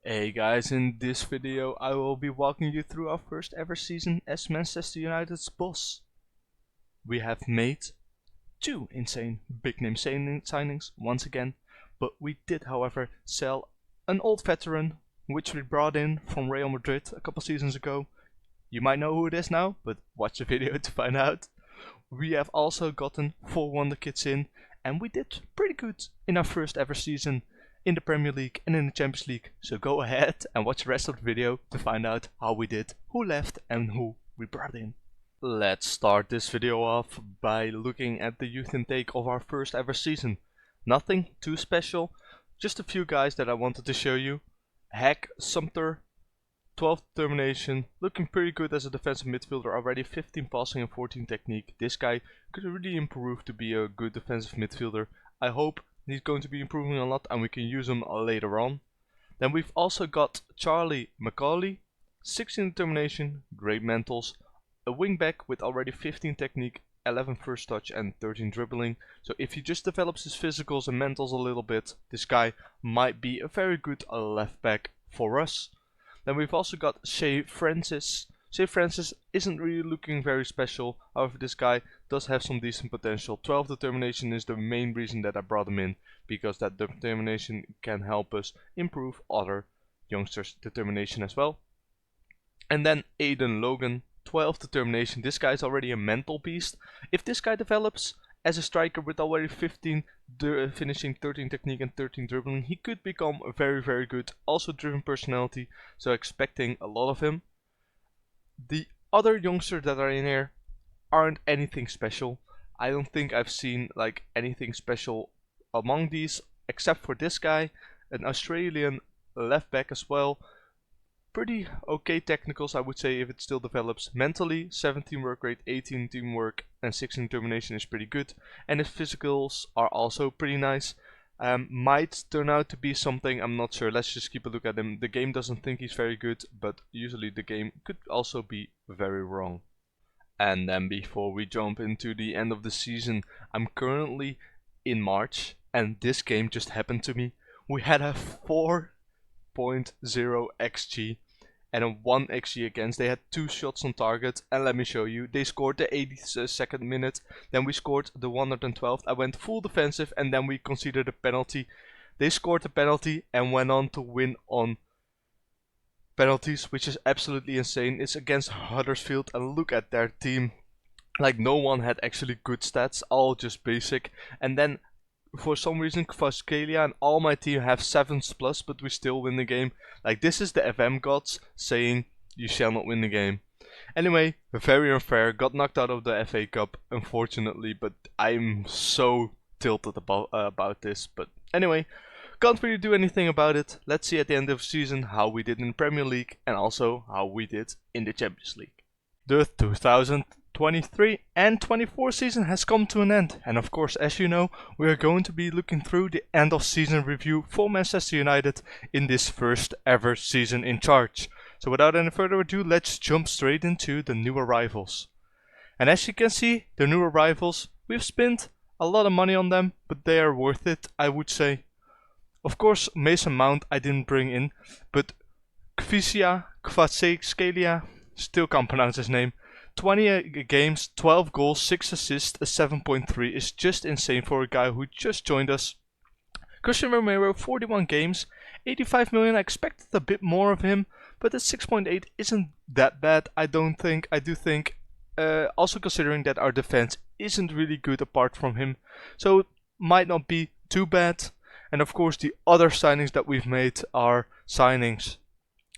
Hey guys, in this video I will be walking you through our first ever season as Manchester United's boss. We have made two insane big name signings once again, but we did however sell an old veteran which we brought in from Real Madrid a couple seasons ago. You might know who it is now, but watch the video to find out. We have also gotten 4 Wonderkids in, and we did pretty good in our first ever season in the Premier League and in the Champions League, so go ahead and watch the rest of the video to find out how we did, who left and who we brought in. Let's start this video off by looking at the youth intake of our first ever season. Nothing too special, just a few guys that I wanted to show you. Hack, Sumter, 12 determination, looking pretty good as a defensive midfielder already, 15 passing and 14 technique. This guy could really improve to be a good defensive midfielder. I hope he's going to be improving a lot and we can use him later on. Then we've also got Charlie McCauley, 16 determination, great mentals, a wingback with already 15 technique, 11 first touch and 13 dribbling. So if he just develops his physicals and mentals a little bit, this guy might be a very good left back for us. Then we've also got Shea Francis. Shea Francis isn't really looking very special, however this guy does have some decent potential. 12 determination is the main reason that I brought him in, because that determination can help us improve other youngsters' determination as well. And then Aiden Logan, 12 determination. This guy is already a mental beast. If this guy develops as a striker with already 15 finishing, 13 technique and 13 dribbling, he could become very good. Also driven personality, so expecting a lot of him. The other youngsters that are in here aren't anything special. I don't think I've seen like anything special among these, except for this guy, an Australian left back as well. Pretty okay technicals, I would say, if it still develops. Mentally, 17 work rate, 18 teamwork and 16 determination is pretty good. And his physicals are also pretty nice. Might turn out to be something, I'm not sure. Let's just keep a look at him. The game doesn't think he's very good, but usually the game could also be very wrong. And then before we jump into the end of the season, I'm currently in March and this game just happened to me. We had a 4.0 XG and a 1 XG against. They had 2 shots on target, and let me show you. They scored the 82nd minute, then we scored the 112th. I went full defensive and then we conceded a penalty. They scored the penalty and went on to win on penalties, which is absolutely insane. It's against Huddersfield and look at their team. Like, no one had actually good stats, all just basic. And then for some reason Kvaratskhelia and all my team have 7s plus, but we still win the game. Like, this is the FM gods saying you shall not win the game. Anyway, very unfair, got knocked out of the FA Cup unfortunately, but I'm so tilted about this. But anyway, can't really do anything about it. Let's see at the end of the season how we did in the Premier League and also how we did in the Champions League. The 2023 and 24 season has come to an end, and of course, as you know, we are going to be looking through the end of season review for Manchester United in this first ever season in charge. So without any further ado, let's jump straight into the new arrivals. And as you can see, the new arrivals, we've spent a lot of money on them, but they are worth it, I would say. Of course, Mason Mount I didn't bring in, but Kvaratskhelia, still can't pronounce his name. 20 games, 12 goals, 6 assists, a 7.3 is just insane for a guy who just joined us. Christian Romero, 41 games, 85 million. I expected a bit more of him, but the 6.8 isn't that bad, I do think. Also considering that our defense isn't really good apart from him, so it might not be too bad. And of course the other signings that we've made are signings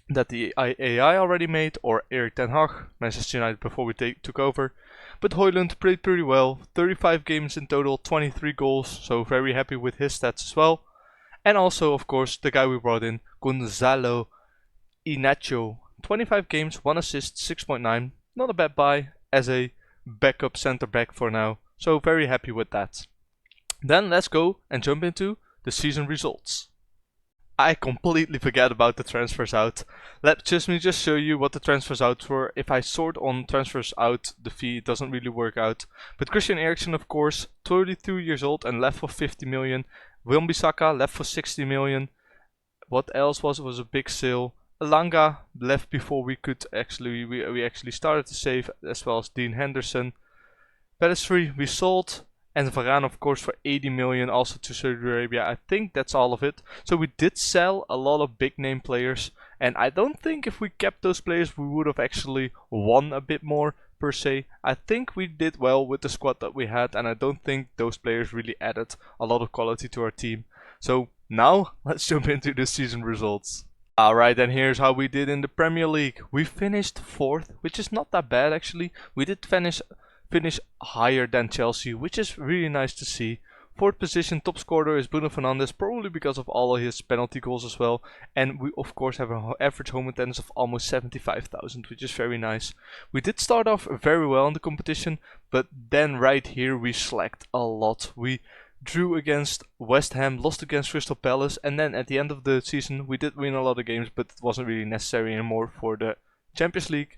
that the AI already made, or Erik ten Hag, Manchester United before we took over. But Højlund played pretty well, 35 games in total, 23 goals, so very happy with his stats as well. And also of course the guy we brought in, Gonzalo Inacho, 25 games, 1 assist, 6.9, not a bad buy as a backup center back for now, so very happy with that. Then let's go and jump into the season results. I completely forgot about the transfers out. Let me just show you what the transfers out were. If I sort on transfers out, the fee doesn't really work out. But Christian Eriksen, of course, 32 years old and left for 50 million. Wan-Bissaka left for 60 million. What else was a big sale? Elanga left before we could actually we actually started to save, as well as Dean Henderson. Pellistri we sold, and Varane of course for 80 million also to Saudi Arabia. I think that's all of it. So we did sell a lot of big name players, and I don't think if we kept those players we would have actually won a bit more per se. I think we did well with the squad that we had, and I don't think those players really added a lot of quality to our team. So now let's jump into the season results. Alright, and here's how we did in the Premier League. We finished 4th, which is not that bad actually. We did finish higher than Chelsea, which is really nice to see. 4th position, top scorer is Bruno Fernandes, probably because of all of his penalty goals as well. And we of course have an average home attendance of almost 75,000, which is very nice. We did start off very well in the competition, but then right here we slacked a lot. We drew against West Ham, lost against Crystal Palace, and then at the end of the season we did win a lot of games, but it wasn't really necessary anymore for the Champions League.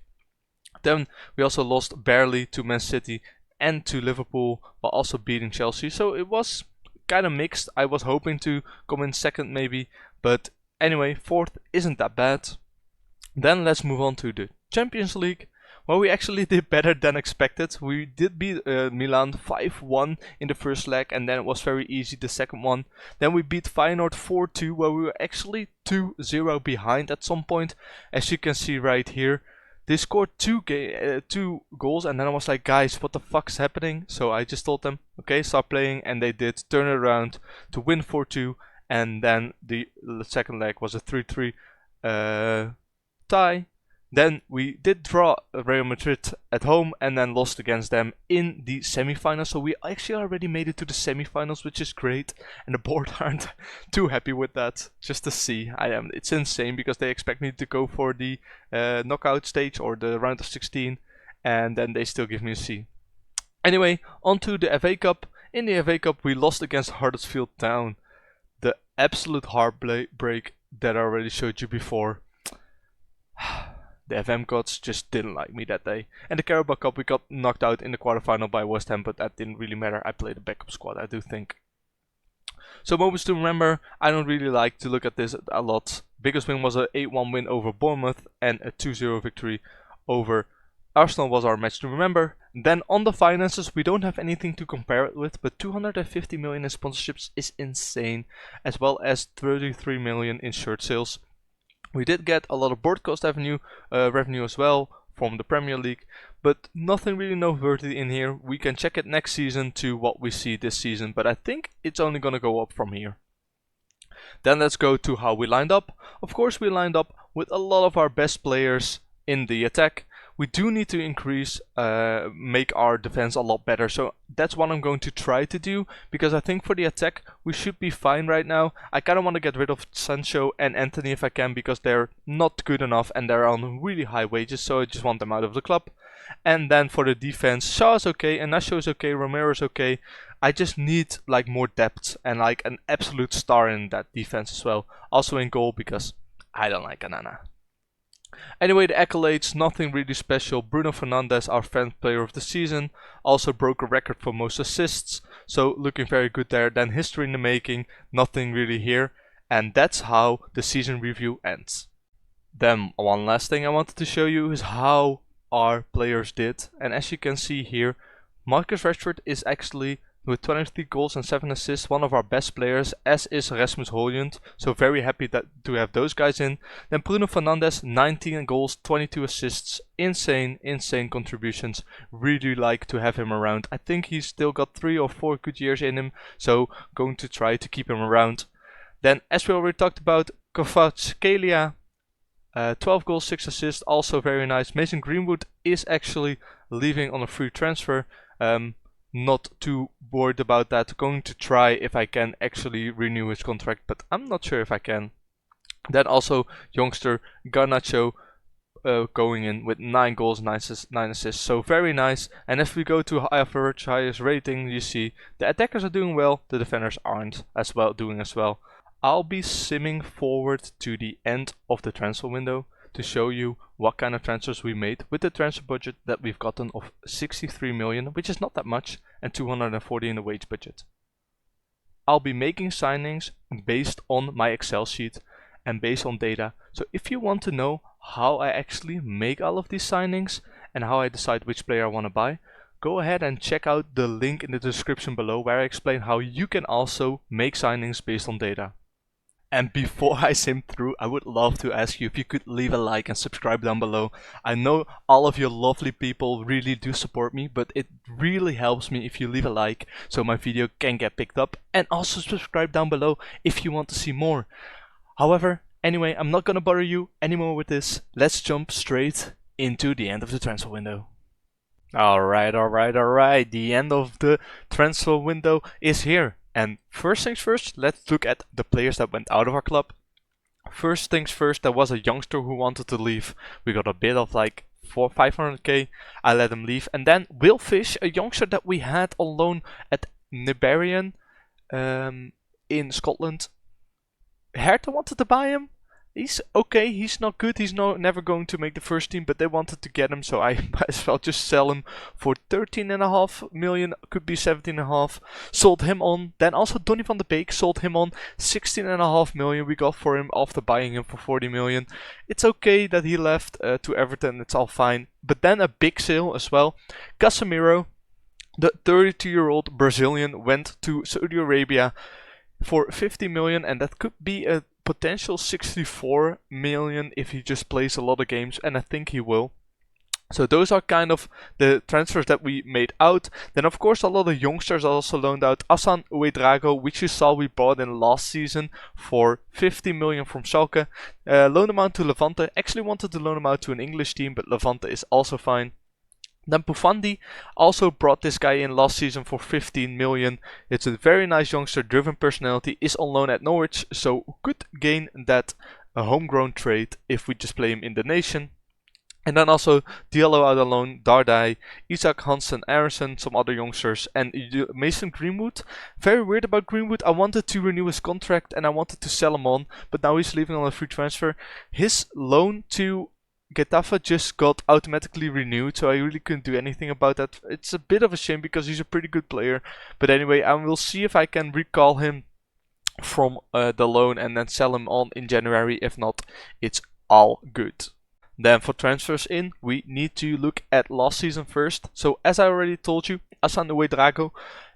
Then we also lost barely to Man City and to Liverpool, while also beating Chelsea. So it was kind of mixed. I was hoping to come in 2nd maybe, but anyway, 4th isn't that bad. Then let's move on to the Champions League. Well, we actually did better than expected. We did beat Milan 5-1 in the first leg, and then it was very easy the second one. Then we beat Feyenoord 4-2, where we were actually 2-0 behind at some point, as you can see right here. They scored two goals, and then I was like, guys, what the fuck's happening? So I just told them, okay, start playing, and they did turn it around to win 4-2, and then the second leg was a 3-3 tie. Then we did draw Real Madrid at home and then lost against them in the semi-finals. So we actually already made it to the semi-finals, which is great. And the board aren't too happy with that. Just to see, it's insane because they expect me to go for the knockout stage or the round of 16, and then they still give me a C. Anyway, on to the FA Cup. In the FA Cup, we lost against Huddersfield Town. The absolute heartbreak that I already showed you before. The FM gods just didn't like me that day. And the Carabao Cup, we got knocked out in the quarterfinal by West Ham, but that didn't really matter. I played a backup squad, I do think. So moments to remember, I don't really like to look at this a lot. Biggest win was a 8-1 win over Bournemouth, and a 2-0 victory over Arsenal was our match to remember. Then on the finances, we don't have anything to compare it with, but 250 million in sponsorships is insane, as well as 33 million in shirt sales. We did get a lot of broadcast revenue as well from the Premier League, but nothing really noteworthy in here. We can check it next season to what we see this season, but I think it's only gonna go up from here. Then let's go to how we lined up. Of course, we lined up with a lot of our best players in the attack. We do need to increase, make our defense a lot better. So that's what I'm going to try to do, because I think for the attack we should be fine right now. I kind of want to get rid of Sancho and Anthony if I can, because they're not good enough and they're on really high wages. So I just want them out of the club. And then for the defense, Shaw is okay, Inacio is okay, Romero is okay. I just need like more depth and like an absolute star in that defense as well. Also in goal, because I don't like Anana. Anyway, the accolades, nothing really special. Bruno Fernandes, our fan player of the season, also broke a record for most assists, so looking very good there. Then history in the making, nothing really here. And that's how the season review ends. Then one last thing I wanted to show you is how our players did. And as you can see here, Marcus Rashford is actually, with 23 goals and 7 assists, one of our best players, as is Rasmus Højlund. So very happy to have those guys in. Then Bruno Fernandes, 19 goals, 22 assists. Insane contributions. Really like to have him around. I think he's still got 3 or 4 good years in him. So going to try to keep him around. Then, as we already talked about, Kvaratskhelia, 12 goals, 6 assists. Also very nice. Mason Greenwood is actually leaving on a free transfer. Not too worried about that. Going to try if I can actually renew his contract, but I'm not sure if I can. Then also youngster Garnacho going in with 9 goals, 9 assists, so very nice. And if we go to average highest rating, you see the attackers are doing well, the defenders aren't as well doing as well. I'll be simming forward to the end of the transfer window to show you what kind of transfers we made with the transfer budget that we've gotten of 63 million, which is not that much, and 240 in the wage budget. I'll be making signings based on my Excel sheet, and based on data. So if you want to know how I actually make all of these signings and how I decide which player I want to buy, go ahead and check out the link in the description below where I explain how you can also make signings based on data. And before I sim through, I would love to ask you if you could leave a like and subscribe down below. I know all of you lovely people really do support me, but it really helps me if you leave a like so my video can get picked up, and also subscribe down below if you want to see more. However, anyway, I'm not gonna bother you anymore with this. Let's jump straight into the end of the transfer window. Alright, the end of the transfer window is here. And first things first, let's look at the players that went out of our club. First things first, there was a youngster who wanted to leave. We got a bid of like 500k, I let him leave. And then Will Fish, a youngster that we had on loan at Nibarian in Scotland. Hertha wanted to buy him. He's okay, he's not good, he's never going to make the first team, but they wanted to get him, so I might as well just sell him for 13.5 million, could be 17.5. Sold him on. Then also Donny van de Beek, sold him on 16.5 million. We got for him after buying him for 40 million. It's okay that he left to Everton, it's all fine. But then a big sale as well. Casemiro, the 32-year-old Brazilian, went to Saudi Arabia for 50 million, and that could be a potential 64 million if he just plays a lot of games, and I think he will. So those are kind of the transfers that we made out. Then of course a lot of youngsters are also loaned out. Hassan Ouedraogo, which you saw we bought in last season for 50 million from Schalke. Loaned him out to Levante. Actually wanted to loan him out to an English team, but Levante is also fine. Then Pufandi also brought this guy in last season for 15 million. It's a very nice youngster, driven personality, is on loan at Norwich, so could gain that a homegrown trade if we just play him in the nation. And then also Diallo out on loan, Dardai, Isaac Hansen, Aronson, some other youngsters, and Mason Greenwood. Very weird about Greenwood. I wanted to renew his contract and I wanted to sell him on, but now he's leaving on a free transfer. His loan to Getafe just got automatically renewed, so I really couldn't do anything about that. It's a bit of a shame because he's a pretty good player. But anyway, I will see if I can recall him from the loan and then sell him on in January. If not, it's all good. Then for transfers in, we need to look at last season first. So as I already told you, Hassan Ouedraogo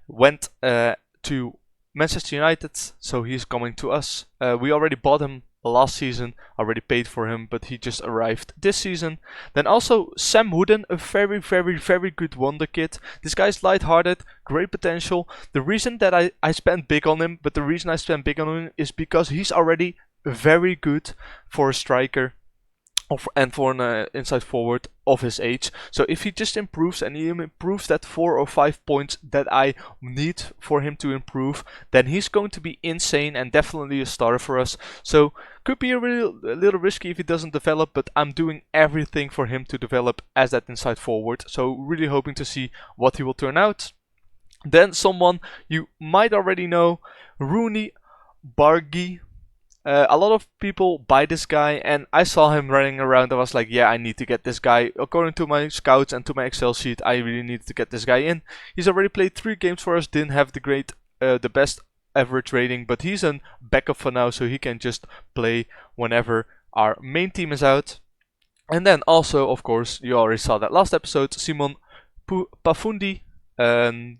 went to Manchester United, so he's coming to us. We already bought him last season, already paid for him, but he just arrived this season. Then also Sam Wooden, a very good Wonderkid. This guy's light-hearted, great potential. The reason that I spent big on him, but the reason I spent big on him is because he's already very good for a striker and for an inside forward of his age. So if he just improves and he improves that 4 or 5 points that I need for him to improve, then he's going to be insane and definitely a starter for us. So could be a little risky if he doesn't develop, but I'm doing everything for him to develop as that inside forward. So really hoping to see what he will turn out. Then someone you might already know, Rooney Bargi. A lot of people buy this guy, and I saw him running around. I was like, yeah, I need to get this guy. According to my scouts and to my Excel sheet, I really needed to get this guy in. He's already played 3 games for us, didn't have the best average rating, but he's a backup for now, so he can just play whenever our main team is out. And then also, of course, you already saw that last episode, Simon Pafundi, the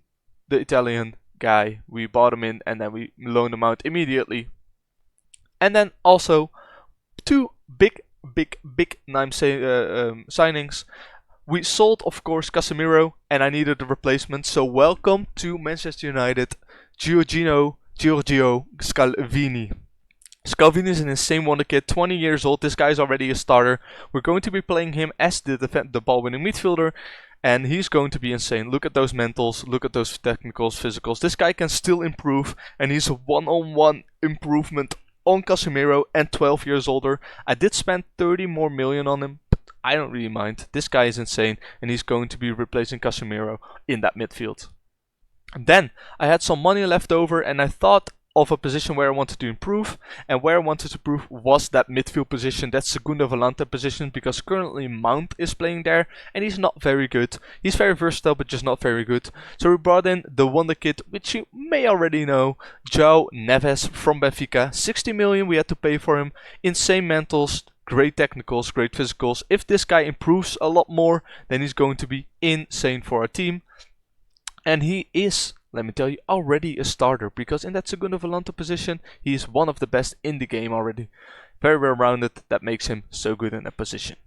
Italian guy. We bought him in and then we loaned him out immediately. And then also 2 big name signings. We sold, of course, Casemiro, and I needed a replacement. So welcome to Manchester United, Giorgio Scalvini. Scalvini is an insane Wonderkid, 20 years old. This guy is already a starter. We're going to be playing him as the ball-winning midfielder, and he's going to be insane. Look at those mentals, look at those technicals, physicals. This guy can still improve, and he's a one-on-one improvement on Casemiro and 12 years older. I did spend 30 more million on him, but I don't really mind. This guy is insane, and he's going to be replacing Casemiro in that midfield. And then I had some money left over, and I thought of a position where I wanted to improve, and where I wanted to improve was that midfield position, that Segundo Volante position, because currently Mount is playing there and he's not very good. He's very versatile but just not very good. So we brought in the Wonderkid, which you may already know, João Neves from Benfica. 60 million we had to pay for him. Insane mentals, great technicals, great physicals. If this guy improves a lot more, then he's going to be insane for our team. And he is, let me tell you, already a starter, because in that Segundo Volante position, he is one of the best in the game already. Very well rounded, that makes him so good in that position.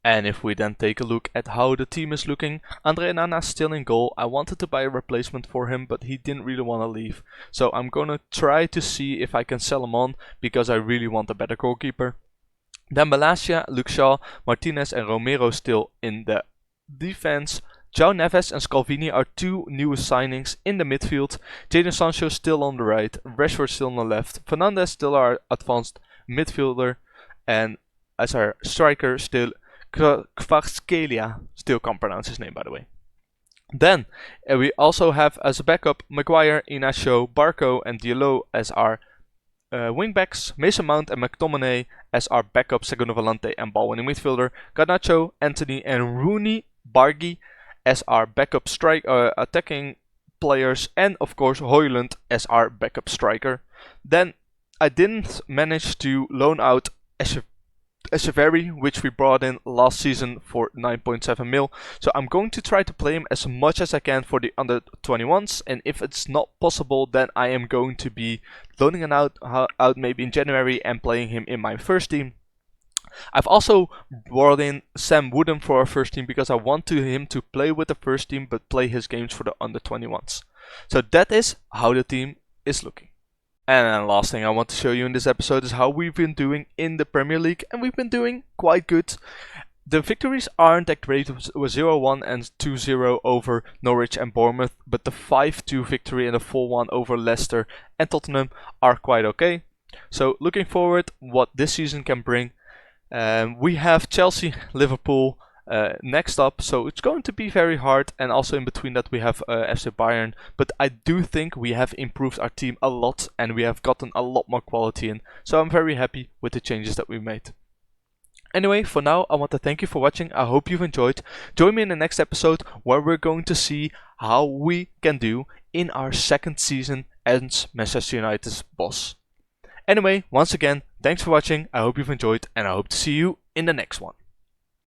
And if we then take a look at how the team is looking, Andre Nana still in goal. I wanted to buy a replacement for him, but he didn't really want to leave. So I'm gonna try to see if I can sell him on, because I really want a better goalkeeper. Then Malacia, Luke Shaw, Martinez and Romero still in the defense. João Neves and Scalvini are two newest signings in the midfield. Jadon Sancho still on the right, Rashford still on the left, Fernandes still our advanced midfielder, and as our striker still Kvaratskhelia, still can't pronounce his name by the way. Then we also have as a backup Maguire, Inacio, Barco and Diallo as our wingbacks, Mason Mount and McTominay as our backup Segundo Volante and ball-winning midfielder, Garnacho, Anthony and Rooney Bargy as our backup attacking players, and of course Højlund as our backup striker. Then I didn't manage to loan out Echeverry, which we brought in last season for 9.7 mil. So I'm going to try to play him as much as I can for the under 21s, and if it's not possible, then I am going to be loaning him out maybe in January and playing him in my first team. I've also brought in Sam Wooden for our first team, because I want him to play with the first team but play his games for the under 21s. So that is how the team is looking. And then last thing I want to show you in this episode is how we've been doing in the Premier League, and we've been doing quite good. The victories aren't that great, with 0-1 and 2-0 over Norwich and Bournemouth, but the 5-2 victory and the 4-1 over Leicester and Tottenham are quite okay. So looking forward what this season can bring. We have Chelsea, Liverpool next up, so it's going to be very hard, and also in between that we have FC Bayern, but I do think we have improved our team a lot and we have gotten a lot more quality in, so I'm very happy with the changes that we made. Anyway, for now I want to thank you for watching. I hope you've enjoyed. Join me in the next episode where we're going to see how we can do in our second season as Manchester United's boss. Anyway, once again, thanks for watching, I hope you've enjoyed, and I hope to see you in the next one.